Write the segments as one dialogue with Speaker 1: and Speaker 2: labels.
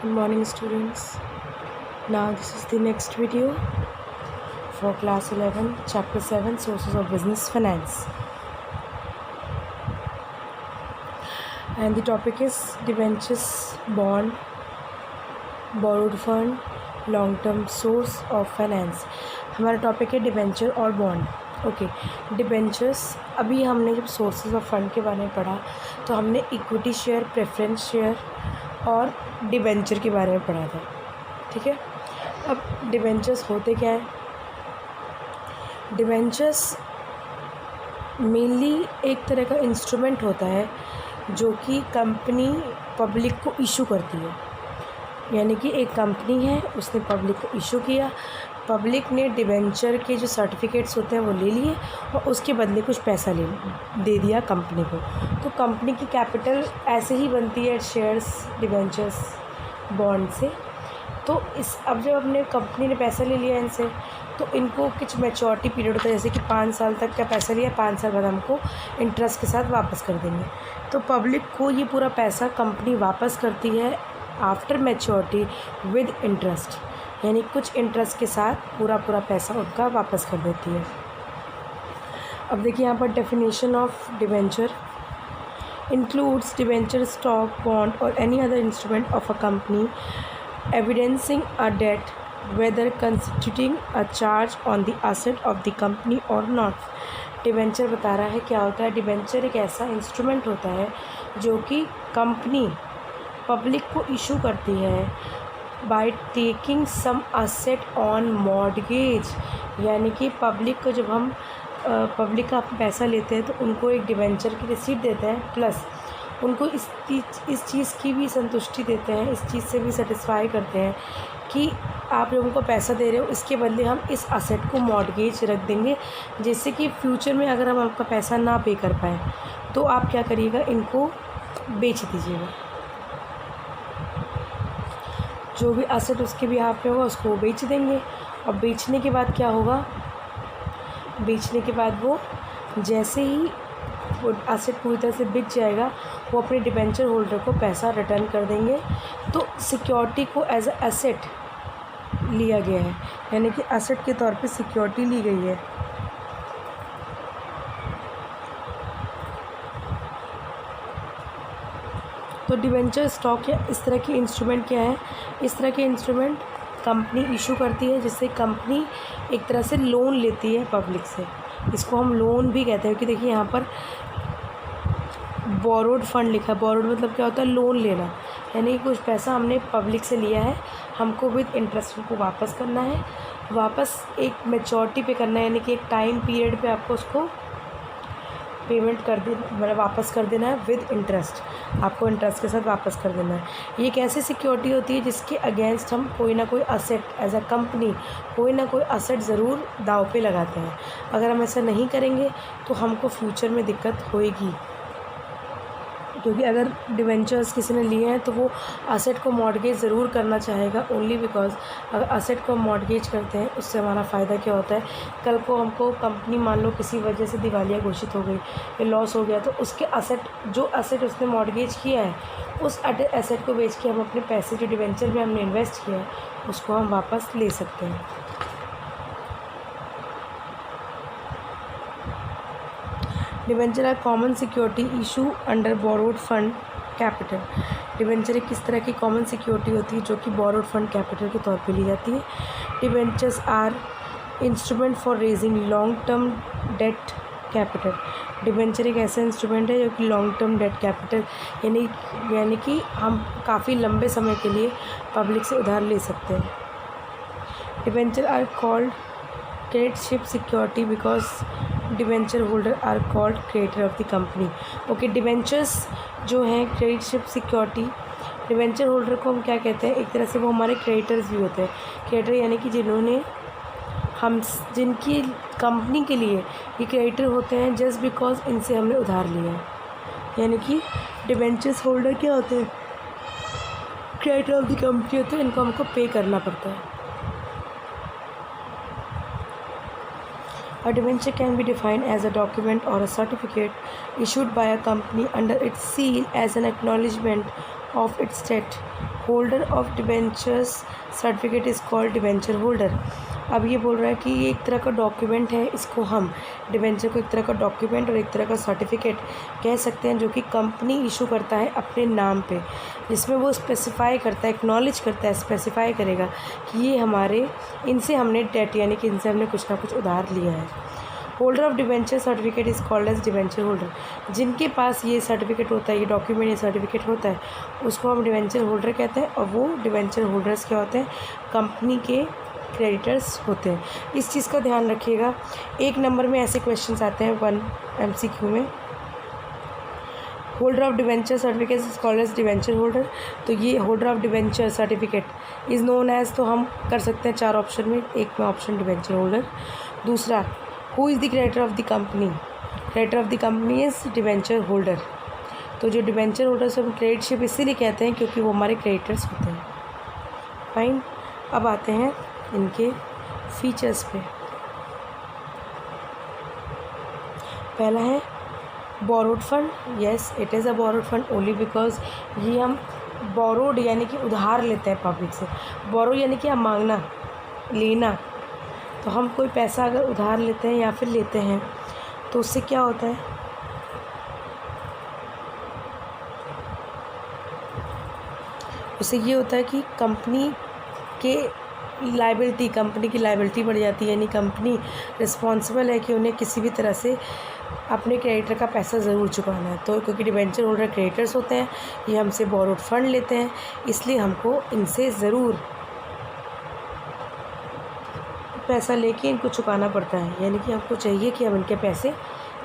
Speaker 1: Good morning, students. Now, this is the next video for class 11, chapter 7, Sources of Business Finance. And the topic is debentures, bond, borrowed fund, long term source of finance. हमारा topic है debenture और bond. Okay, debentures. अभी हमने जब sources of fund के बारे में पढ़ा तो हमने इक्विटी शेयर, प्रेफरेंस शेयर और डिबेंचर के बारे में पढ़ा था. ठीक है. अब डिबेंचर्स होते क्या हैं? डिबेंचर्स मेनली एक तरह का इंस्ट्रूमेंट होता है जो कि कंपनी पब्लिक को इशू करती है. यानी कि एक कंपनी है, उसने पब्लिक को इशू किया, पब्लिक ने डिबेंचर के जो सर्टिफिकेट्स होते हैं वो ले लिए और उसके बदले कुछ पैसा दे दिया कंपनी को. तो कंपनी की कैपिटल ऐसे ही बनती है शेयर्स, डिबेंचर्स, बॉन्ड से. तो अब जब अपने कंपनी ने पैसा ले लिया इनसे, तो इनको कुछ मैच्योरिटी पीरियड होता है, जैसे कि 5 साल तक का पैसा लिया, 5 साल बाद हमको इंटरेस्ट के साथ वापस कर देंगे. तो पब्लिक को ये पूरा पैसा कंपनी वापस करती है आफ्टर मैच्योरिटी विद इंटरेस्ट. यानी कुछ इंटरेस्ट के साथ पूरा पैसा उनका वापस कर देती है. अब देखिए यहाँ पर definition of debenture includes debenture, stock, bond और any other instrument of a company evidencing a debt, whether constituting a charge on the asset of the company or not. Debenture बता रहा है क्या होता है. डिबेंचर एक ऐसा इंस्ट्रूमेंट होता है जो कि कंपनी पब्लिक को इशू करती है by taking some asset on mortgage. यानी कि पब्लिक को जब हम पब्लिक का पैसा लेते हैं तो उनको एक डिबेंचर की रिसीट देते हैं, प्लस उनको इस चीज़ की भी संतुष्टि देते हैं, इस चीज़ से भी सेटिस्फाई करते हैं कि आप लोगों को पैसा दे रहे हो, इसके बदले हम इस असेट को मॉर्गेज रख देंगे, जिससे कि फ्यूचर में अगर हम आपका पैसा ना पे कर पाएँ तो आप क्या करिएगा, इनको बेच दीजिएगा. जो भी असेट उसके भी हाथ में होगा उसको वो बेच देंगे. और बेचने के बाद क्या होगा, बेचने के बाद वो जैसे ही वो एसेट पूरी तरह से बिक जाएगा, वो अपने डिबेंचर होल्डर को पैसा रिटर्न कर देंगे. तो सिक्योरिटी को एज अ एसेट लिया गया है, यानी कि एसेट के तौर पे सिक्योरिटी ली गई है. तो डिबेंचर, स्टॉक या इस तरह के इंस्ट्रूमेंट क्या है? इस तरह के इंस्ट्रूमेंट कंपनी इशू करती है, जिससे कंपनी एक तरह से लोन लेती है पब्लिक से. इसको हम लोन भी कहते हैं कि देखिए यहाँ पर बोरोड फंड लिखा है. बोरोड मतलब क्या होता है? लोन लेना. यानी कि कुछ पैसा हमने पब्लिक से लिया है, हमको विद इंटरेस्ट को वापस करना है, वापस एक मैच्योरिटी पे करना है, यानी कि एक टाइम पीरियड पे आपको उसको पेमेंट कर देना, मतलब वापस कर देना है विद इंटरेस्ट. आपको इंटरेस्ट के साथ वापस कर देना है. ये एक ऐसी सिक्योरिटी होती है जिसके अगेंस्ट हम कोई ना कोई असेट, एज अ कंपनी कोई ना कोई असेट ज़रूर दाव पे लगाते हैं. अगर हम ऐसा नहीं करेंगे तो हमको फ्यूचर में दिक्कत होएगी, क्योंकि अगर डिवेंचर्स किसी ने लिए हैं तो वो असेट को मॉर्गेज ज़रूर करना चाहेगा. ओनली बिकॉज अगर असेट को मॉर्गेज करते हैं उससे हमारा फ़ायदा क्या होता है, कल को हमको कंपनी मान लो किसी वजह से दिवालिया घोषित हो गई या लॉस हो गया, तो उसके असेट, जो असेट उसने मॉर्गेज किया है, उस एसेट को बेच के हम अपने पैसे जो डिवेंचर में हमने इन्वेस्ट किया है उसको हम वापस ले सकते हैं. Debenture are common security issue under borrowed fund capital. Debenture एक किस तरह की कॉमन सिक्योरिटी होती है जो कि बोरोड फंड कैपिटल के तौर पे ली जाती है. Debentures are instrument for raising long term debt capital. Debenture एक ऐसा इंस्ट्रूमेंट है जो कि लॉन्ग टर्म डेट कैपिटल, यानी कि हम काफ़ी लंबे समय के लिए पब्लिक से उधार ले सकते हैं. Debenture are called creditorship security because debenture holder are called creditor of the company. Okay, debentures जो हैं क्रेडिटशिप सिक्योरिटी, डिबेंचर होल्डर को हम क्या कहते हैं, एक तरह से वो हमारे क्रेडिटर्स भी होते हैं. क्रेडिटर यानी कि जिनकी कंपनी के लिए ये क्रेडिटर होते हैं जस्ट बिकॉज इनसे हमने उधार लिया है. यानी कि डिबेंचर्स होल्डर क्या होते हैं, क्रेडिटर ऑफ द कंपनी होते हैं, इनको हमको पे करना पड़ता है. A debenture can be defined as a document or a certificate issued by a company under its seal as an acknowledgement of its debt. Holder of debentures certificate is called debenture holder. अब ये बोल रहा है कि ये एक तरह का डॉक्यूमेंट है, इसको हम डिबेंचर को एक तरह का डॉक्यूमेंट और एक तरह का सर्टिफिकेट कह सकते हैं जो कि कंपनी इशू करता है अपने नाम पे, जिसमें वो स्पेसिफाई करता है, एक्नॉलेज करता है, स्पेसिफाई करेगा कि ये हमारे इनसे हमने डेट यानी कि इनसे हमने कुछ ना कुछ उधार लिया है। Holder of debenture certificate is called as debenture holder. जिनके पास ये सर्टिफिकेट होता है, ये डॉक्यूमेंट, ये सर्टिफिकेट होता है, उसको हम डिबेंचर होल्डर कहते हैं। और वो डिबेंचर होल्डर्स क्या होते हैं? कंपनी के क्रेडिटर्स होते हैं। इस चीज़ का ध्यान रखिएगा। 1 नंबर में ऐसे क्वेश्चंस आते हैं 1 MCQ में। Holder of debenture certificate is called as debenture holder. तो ये holder of debenture certificate is known as, तो हम कर सकते हैं 4 ऑप्शन में। एक में ऑप्शन डिबेंचर होल्डर। दूसरा, who is the creditor of the company? Creditor of the company is debenture holder. तो जो डिबेंचर होल्डर से हम क्रेडिटशिप इसीलिए कहते हैं क्योंकि वो हमारे क्रेडिटर्स होते हैं। फाइन। अब आते हैं इनके फीचर्स पे। पहला है borrowed fund. Yes, it is a borrowed fund only because ये हम बोरोड यानी कि उधार लेते हैं पब्लिक से। बोरो यानी कि हम मांगना, लेना। तो हम कोई पैसा अगर उधार लेते हैं या फिर लेते हैं तो उससे क्या होता है? उससे ये होता है कि कंपनी की लायबिलिटी बढ़ जाती है, यानी कंपनी रिस्पॉन्सिबल है कि उन्हें किसी भी तरह से अपने क्रेडिटर का पैसा ज़रूर चुकाना है। तो क्योंकि डिबेंचर होल्डर क्रेडिटर्स होते हैं, ये हमसे बोरोड फंड लेते हैं, इसलिए हमको इनसे ज़रूर पैसा लेके इनको चुकाना पड़ता है। यानी कि हमको चाहिए कि हम इनके पैसे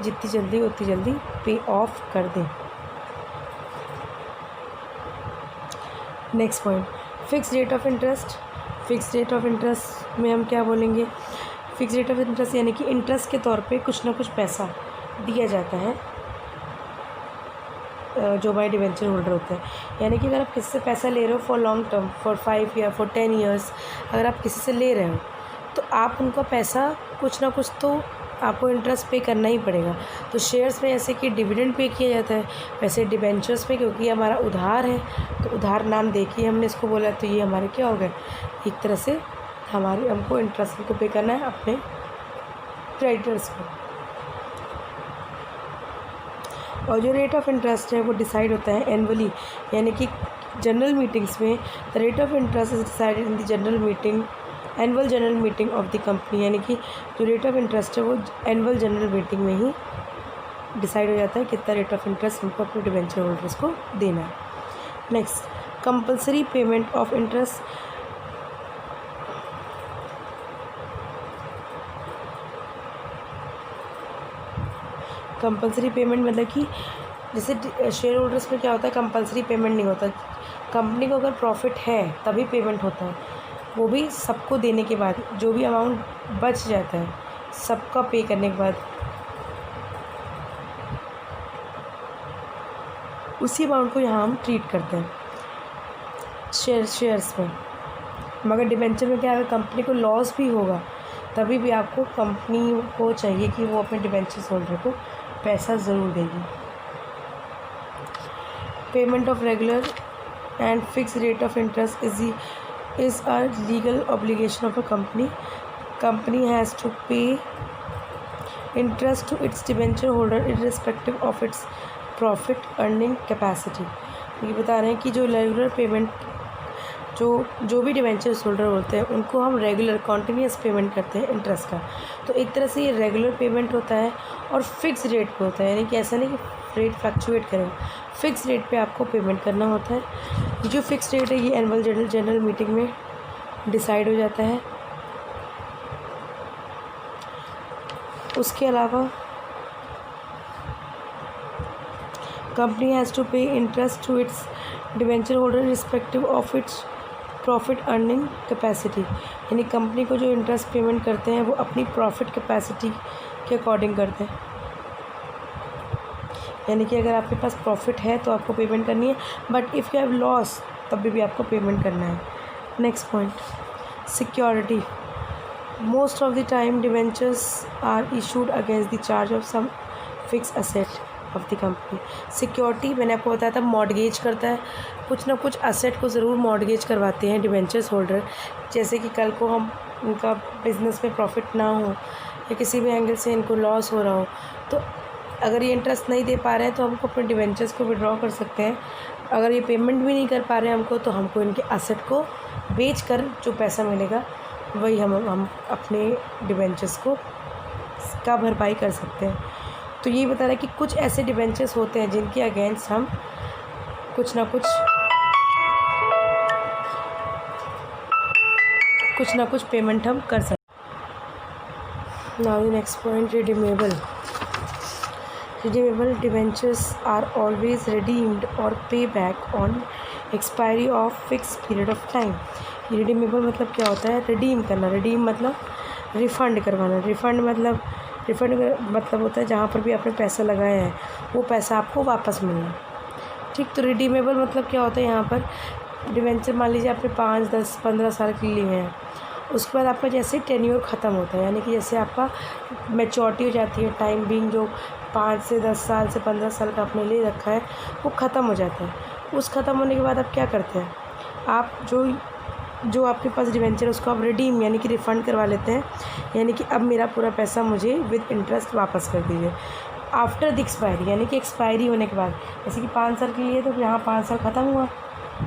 Speaker 1: जितनी जल्दी उतनी जल्दी पे ऑफ कर दें। Next point, fix rate of interest. Fix rate of interest में हम क्या बोलेंगे? फिक्स रेट ऑफ इंटरेस्ट यानी कि इंटरेस्ट के तौर पे कुछ ना कुछ पैसा दिया जाता है जो हमारे डिबेंचर होल्डर होते हैं। यानी कि अगर आप किसी से पैसा ले रहे हो for long term, for 5 year, for 10 years, अगर आप किसी से ले रहे हो तो आप उनका पैसा कुछ ना कुछ तो आपको इंटरेस्ट पे करना ही पड़ेगा। तो शेयर्स में जैसे कि डिविडेंड पे किया जाता है, वैसे डिबेंचर्स में क्योंकि हमारा उधार है तो उधार नाम दे के हमने इसको बोला, तो ये हमारे क्या हो गए? एक तरह से हमको इंटरेस्ट को पे करना है अपने क्रेडिटर्स को। और जो रेट ऑफ इंटरेस्ट है वो डिसाइड होता है एनुअली, यानी कि जनरल मीटिंग्स में। The rate of interest is decided in the annual general meeting of the company. यानी कि जो रेट ऑफ इंटरेस्ट है वो एनुअल जनरल मीटिंग में ही डिसाइड हो जाता है कितना रेट ऑफ इंटरेस्ट हमको अपने डिबेंचर होल्डर्स को देना है। Next, compulsory payment of interest. Compulsory payment मतलब कि जैसे शेयर होल्डर्स में क्या होता है, कंपलसरी पेमेंट नहीं होता। कंपनी को अगर प्रॉफिट है तभी पेमेंट होता है, वो भी सबको देने के बाद। जो भी अमाउंट बच जाता है सबका पे करने के बाद, उसी अमाउंट को यहाँ हम ट्रीट करते हैं शेयर्स में। मगर डिबेंचर में क्या है, कंपनी को लॉस भी होगा तभी भी आपको कंपनी को चाहिए कि वो अपने डिबेंचर होल्डर को पैसा ज़रूर देगी। Payment of regular and fix rate of interest is a legal obligation of a company. Company has to pay interest to its debenture holder irrespective of its profit earning capacity. ये बता रहे हैं कि जो रेगुलर पेमेंट जो भी debentures holder होते हैं उनको हम रेगुलर कॉन्टीन्यूस पेमेंट करते हैं इंटरेस्ट का। तो एक तरह से ये रेगुलर पेमेंट होता है और फिक्स रेट पे होता है, यानी कि ऐसा नहीं कि रेट फ्लक्चुएट करेगा, फिक्स रेट पे आपको पेमेंट करना होता है। ये जो फिक्स रेट है ये एनुअल जनरल मीटिंग में डिसाइड हो जाता है। उसके अलावा company has to pay interest to its debenture holder respective of its profit earning capacity. यानी कंपनी को जो इंटरेस्ट पेमेंट करते हैं वो अपनी प्रॉफिट कैपेसिटी के अकॉर्डिंग करते हैं। यानी कि अगर आपके पास प्रॉफिट है तो आपको पेमेंट करनी है, but if you have loss तब भी आपको पेमेंट करना है। Next point, security. Most of the time debentures are issued against the charge of some fix asset. Of the company. Security मैंने आपको बताया था मॉर्गेज करता है, कुछ ना कुछ असेट को ज़रूर मॉर्गेज करवाते हैं डिबेंचर्स होल्डर। जैसे कि कल को हम उनका बिज़नेस में प्रॉफिट ना हो या किसी भी एंगल से इनको लॉस हो रहा हो, तो अगर ये इंटरेस्ट नहीं दे पा रहे हैं तो हमको अपने डिबेंचर्स को विड्रॉ कर सकते हैं। अगर ये पेमेंट भी नहीं कर पा रहे हैं हमको, तो हमको इनके असेट को बेच कर जो पैसा मिलेगा वही हम अपने डिबेंचर्स को का भरपाई कर सकते हैं। तो यही बता रहा है कि कुछ ऐसे डिबेंचर्स होते हैं जिनके अगेंस्ट हम कुछ ना कुछ पेमेंट हम कर सकते हैं। Now the next point, redeemable debentures are always redeemed और pay back on expiry of fix period of time. Redeemable मतलब क्या होता है? रिडीम करना। रिडीम मतलब रिफ़ंड करवाना। रिफ़ंड मतलब होता है जहाँ पर भी आपने पैसा लगाया है वो पैसा आपको वापस मिलना। ठीक, तो रिडीमेबल मतलब क्या होता है? यहाँ पर डिबेंचर मान लीजिए आपने 5, 10, 15 साल के लिए हैं, उसके बाद आपका जैसे टेन्योर ख़त्म होता है, यानी कि जैसे आपका मैच्योरिटी हो जाती है, टाइम बीइंग जो 5 से 10 साल से 15 साल का आपने ले रखा है वो ख़त्म हो जाता है। उस ख़त्म होने के बाद आप क्या करते हैं? आप जो आपके पास डिबेंचर है उसको आप रिडीम यानी कि रिफ़ंड करवा लेते हैं, यानी कि अब मेरा पूरा पैसा मुझे विद इंटरेस्ट वापस कर दीजिए। आफ्टर द एक्सपायरी यानी कि एक्सपायरी होने के बाद, जैसे कि 5 साल के लिए, तो यहाँ 5 साल ख़त्म हुआ,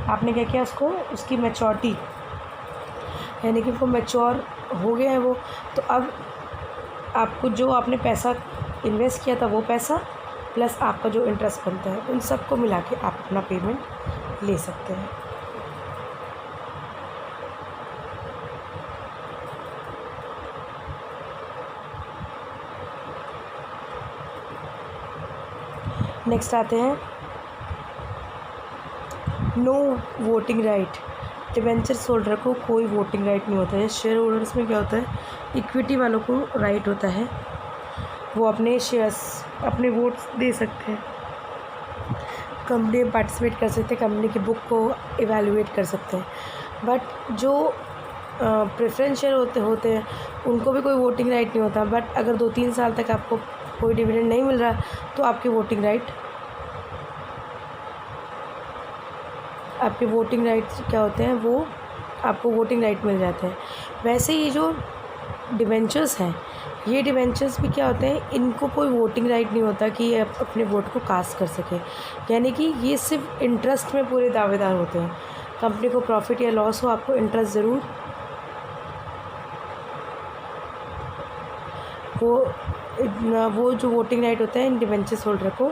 Speaker 1: आपने क्या किया उसकी मैच्योरिटी यानी कि वो मैच्योर हो गया है वो, तो अब आपको जो आपने पैसा इन्वेस्ट किया था वो पैसा प्लस आपका जो इंटरेस्ट बनता है उन सबको मिला के आप अपना पेमेंट ले सकते हैं। नेक्स्ट आते हैं no voting right. Debentures holder को कोई वोटिंग राइट नहीं होता है। शेयर होल्डर्स में क्या होता है? इक्विटी वालों को राइट होता है, वो अपने शेयर्स अपने वोट्स दे सकते हैं, कंपनी में पार्टिसिपेट कर सकते हैं, कंपनी की बुक को इवैल्यूएट कर सकते हैं। बट जो प्रेफरेंस शेयर होते हैं उनको भी कोई वोटिंग राइट नहीं होता। बट अगर 2-3 साल तक आपको कोई डिविडेंड नहीं मिल रहा तो आपके वोटिंग राइट क्या होते हैं? वो आपको वोटिंग राइट मिल जाते हैं। वैसे ये जो डिबेंचर्स हैं, ये डिबेंचर्स भी क्या होते हैं? इनको कोई वोटिंग राइट नहीं होता कि ये अपने वोट को कास्ट कर सके, यानी कि ये सिर्फ इंटरेस्ट में पूरे दावेदार होते हैं। कंपनी को प्रॉफिट या लॉस हो, आपको इंटरेस्ट ज़रूर वो जो वोटिंग राइट होता है इन डिबेंचर्स होल्डर को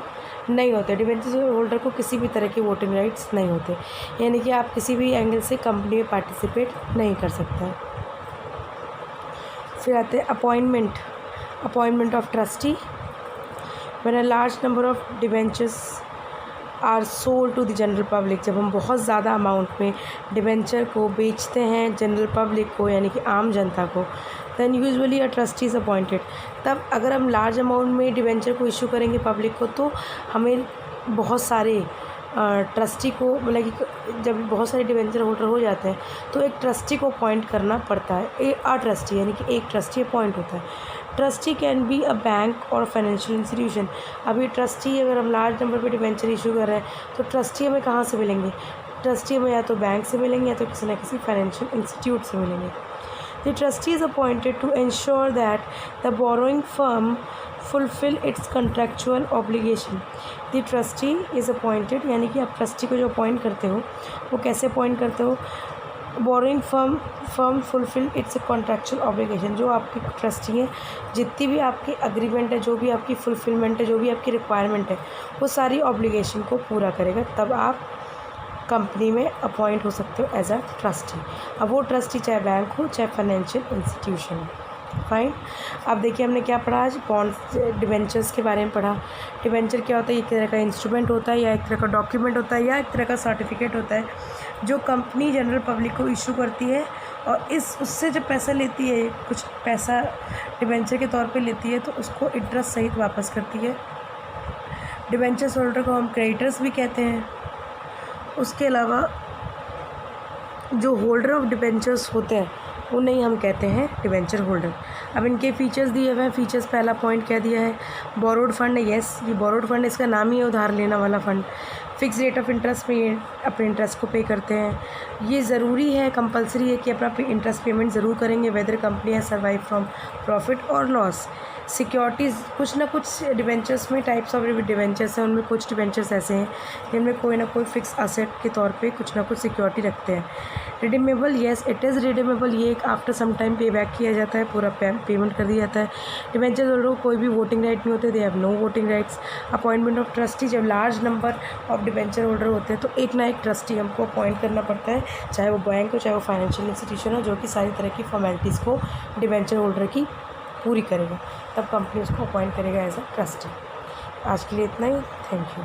Speaker 1: नहीं होते। डिबेंचर्स होल्डर को किसी भी तरह के वोटिंग राइट्स नहीं होते, यानी कि आप किसी भी एंगल से कंपनी में पार्टिसिपेट नहीं कर सकते हैं। फिर आते हैं appointment of trustee. When a large number of debentures are sold to the general public, जब हम बहुत ज़्यादा अमाउंट में डिबेंचर को बेचते हैं जनरल पब्लिक को यानी कि आम जनता को, then usually a trustee is appointed. तब अगर हम लार्ज अमाउंट में डिबेंचर को इशू करेंगे पब्लिक को, तो हमें बहुत सारे ट्रस्टी को मतलब कि जब बहुत सारे डिबेंचर होल्डर हो जाते हैं तो एक ट्रस्टी को अपॉइंट करना पड़ता है। ट्रस्टी यानी कि एक ट्रस्टी अपॉइंट होता है। Trustee can be a bank और फाइनेंशियल इंस्टीट्यूशन। अभी ट्रस्टी अगर हम लार्ज नंबर पे डिबेंचर इशू कर रहे हैं तो ट्रस्टी हमें कहाँ से मिलेंगे? ट्रस्टी हमें या तो बैंक से मिलेंगे या तो किसी न किसी फाइनेंशियल इंस्टीट्यूट से मिलेंगे। The trustee is appointed to ensure that the borrowing firm fulfill its contractual obligation. The trustee is appointed यानी कि आप ट्रस्टी को जो अपॉइंट करते हो वो कैसे अपॉइंट करते हो? Borrowing firm fulfil it's contractual obligation. जो आपकी ट्रस्टी है, जितनी भी आपकी अग्रीमेंट है, जो भी आपकी फुलफिलमेंट है, जो भी आपकी रिक्वायरमेंट है, वो सारी ऑब्लिगेशन को पूरा करेगा, तब आप कंपनी में अपॉइंट हो सकते हो एज अ ट्रस्टी। अब वो ट्रस्टी चाहे बैंक हो चाहे फाइनेंशियल इंस्टीट्यूशन हो। फाइन। अब देखिए हमने क्या पढ़ा आज? बॉन्ड्स डिबेंचर्स के बारे में पढ़ा। डिबेंचर क्या होता है? एक तरह का इंस्ट्रूमेंट होता है या एक तरह का डॉक्यूमेंट होता है या एक तरह का सर्टिफिकेट होता है जो कंपनी जनरल पब्लिक को इशू करती है और उससे जब पैसा लेती है, कुछ पैसा डिबेंचर के तौर पे लेती है, तो उसको इंटरेस्ट सहित वापस करती है। डिबेंचर्स होल्डर को हम क्रेडिटर्स भी कहते हैं। उसके अलावा जो होल्डर ऑफ डिबेंचर्स होते हैं उन्हें ही हम कहते हैं डिबेंचर होल्डर। अब इनके फीचर्स दिए हुए हैं। फीचर्स पहला पॉइंट क्या दिया है, बोरोड फंड है। येस, ये बोरोड फंड, इसका नाम ही है उधार लेना वाला fund. Fix rate of interest में अपने इंटरेस्ट को पे करते हैं। ये ज़रूरी है, कंपलसरी है कि अपना इंटरेस्ट पेमेंट ज़रूर करेंगे, वेदर कंपनी है सर्वाइव फ्रॉम प्रॉफिट और लॉस। सिक्योरिटीज़, कुछ ना कुछ डिबेंचर्स में टाइप्स ऑफ डिबेंचर्स हैं, उनमें कुछ डिबेंचर्स ऐसे हैं जिनमें कोई ना कोई फिक्स असेट के तौर पे कुछ ना कुछ सिक्योरिटी रखते हैं। Redeemable, yes it is redeemable, ये एक आफ्टर सम टाइम पे बैक किया जाता है, पूरा पेमेंट कर दिया जाता है। डिबेंचर होल्डर को कोई भी वोटिंग राइट नहीं होते, they have no voting rights. Appointment of trustee, जब large number of debenture holder होते हैं तो एक ना एक ट्रस्टी हमको अपॉइंट करना पड़ता है, चाहे वो बैंक हो चाहे वो फाइनेंशियल इंस्टीट्यूशन हो, जो कि सारी तरह की फॉर्मेलिटीज़ को डिबेंचर होल्डर की पूरी करेगा, तब कंपनी उसको अपॉइंट करेगा एज अ ट्रस्टी। आज के लिए इतना ही, थैंक यू।